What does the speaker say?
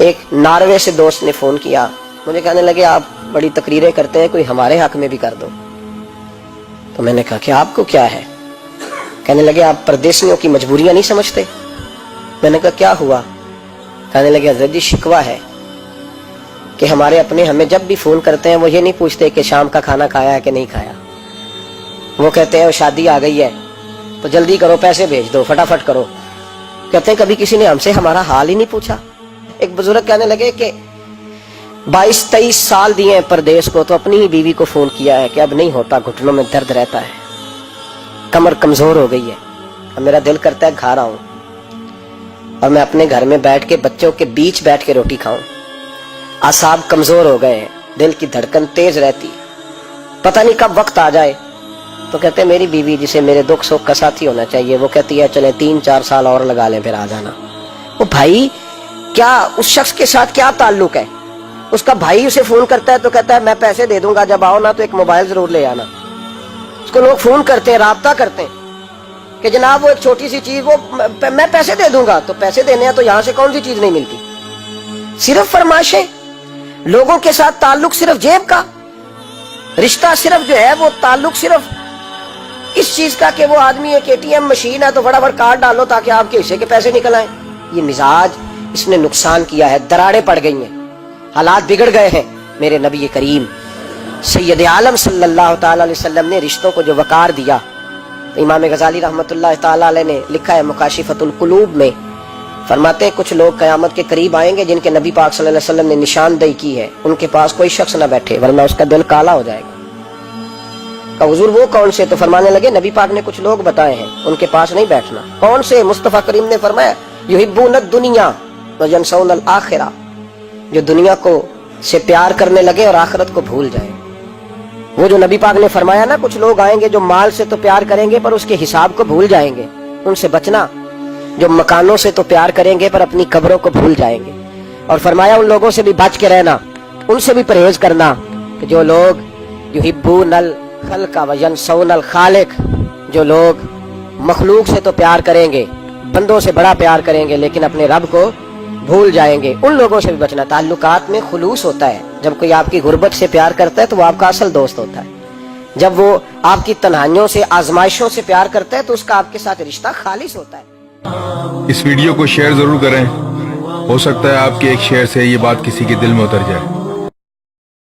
ایک ناروے سے دوست نے فون کیا، مجھے کہنے لگے آپ بڑی تقریریں کرتے ہیں، کوئی ہمارے حق میں بھی کر دو۔ تو میں نے کہا کہ آپ کو کیا ہے؟ کہنے لگے آپ پردیسیوں کی مجبوریاں نہیں سمجھتے۔ میں نے کہا کیا ہوا؟ کہنے لگے حضرت جی شکوہ ہے کہ ہمارے اپنے ہمیں جب بھی فون کرتے ہیں وہ یہ نہیں پوچھتے کہ شام کا کھانا کھایا ہے کہ نہیں کھایا، وہ کہتے ہیں شادی آ گئی ہے تو جلدی کرو، پیسے بھیج دو، فٹافٹ کرو۔ کہتے ہیں کبھی کسی نے ہم سے ہمارا حال ہی نہیں پوچھا۔ ایک بزرگ کہنے لگے کہ 22-23 سال دیے ہیں پردیس کو، تو اپنی ہی بیوی کو فون کیا ہے کہ اب نہیں ہوتا، گھٹنوں میں درد رہتا ہے، کمر کمزور ہو گئی ہے، اب میرا دل کرتا ہے گھر آؤں اور میں اپنے گھر میں بیٹھ کے بچوں کے بیچ بیٹھ کے روٹی کھاؤں، اعصاب کمزور ہو گئے ہیں، دل کی دھڑکن تیز رہتی، پتہ نہیں کب وقت آ جائے۔ تو کہتے ہیں میری بیوی جسے میرے دکھ سکھ کا ساتھی ہونا چاہیے، وہ کہتی ہے چلیں 3-4 سال اور لگا لیں پھر آ جانا۔ وہ بھائی کیا اس شخص کے ساتھ کیا تعلق ہے؟ اس کا بھائی اسے فون کرتا ہے تو کہتا ہے میں پیسے دے دوں گا، جب آؤ نا تو ایک موبائل ضرور لے آنا۔ اس کو لوگ فون کرتے ہیں، رابطہ کرتے ہیں کہ جناب وہ ایک چھوٹی سی چیز، وہ میں پیسے دے دوں گا، تو پیسے دینے ہیں تو یہاں سے کون سی چیز نہیں ملتی؟ صرف فرمائشیں، لوگوں کے ساتھ تعلق صرف جیب کا، رشتہ صرف جو ہے وہ تعلق صرف اس چیز کا کہ وہ آدمی ایک ATM مشین ہے تو فٹافٹ کارڈ ڈالو تاکہ آپ کے حصے کے پیسے نکل آئیں۔ یہ مزاج اس نے نقصان کیا ہے، دراڑیں پڑ گئی ہیں، حالات بگڑ گئے ہیں۔ میرے نبی کریم سید عالم صلی اللہ تعالی علیہ وسلم نے رشتوں کو جو وقار دیا، امام غزالی رحمۃ اللہ تعالی علیہ نے لکھا ہے مکاشفۃ القلوب میں، فرماتے ہیں کچھ لوگ قیامت کے قریب آئیں گے جن کے نبی پاک صلی اللہ علیہ وسلم نے نشاندہی کی ہے، ان کے پاس کوئی شخص نہ بیٹھے ورنہ اس کا دل کالا ہو جائے گا۔ کہ حضور وہ کون سے؟ تو فرمانے لگے نبی پاک نے کچھ لوگ بتائے ہیں، ان کے پاس نہیں بیٹھنا۔ کون سے؟ مصطفیٰ کریم نے فرمایا یحبون الدنیا وینسون الآخرہ، جو دنیا کو سے پیار کرنے لگے اور آخرت کو بھول جائے۔ وہ جو نبی پاک نے فرمایا نا کچھ لوگ آئیں گے جو مال سے تو پیار کریں گے پر اس کے حساب کو بھول جائیں گے، ان سے بچنا۔ جو مکانوں سے تو پیار کریں گے پر اپنی قبروں کو بھول جائیں گے۔ اور فرمایا ان لوگوں سے بھی بچ کے رہنا، ان سے بھی پرہیز کرنا کہ جو لوگ یحبون الخلق وینسون الخالق، جو لوگ مخلوق سے تو پیار کریں گے، بندوں سے بڑا پیار کریں گے لیکن اپنے رب کو بھول جائیں گے، ان لوگوں سے بھی بچنا۔ تعلقات میں خلوص ہوتا ہے، جب کوئی آپ کی غربت سے پیار کرتا ہے تو وہ آپ کا اصل دوست ہوتا ہے، جب وہ آپ کی تنہائیوں سے آزمائشوں سے پیار کرتا ہے تو اس کا آپ کے ساتھ رشتہ خالص ہوتا ہے۔ اس ویڈیو کو شیئر ضرور کریں، ہو سکتا ہے آپ کے ایک شیئر سے یہ بات کسی کے دل میں اتر جائے۔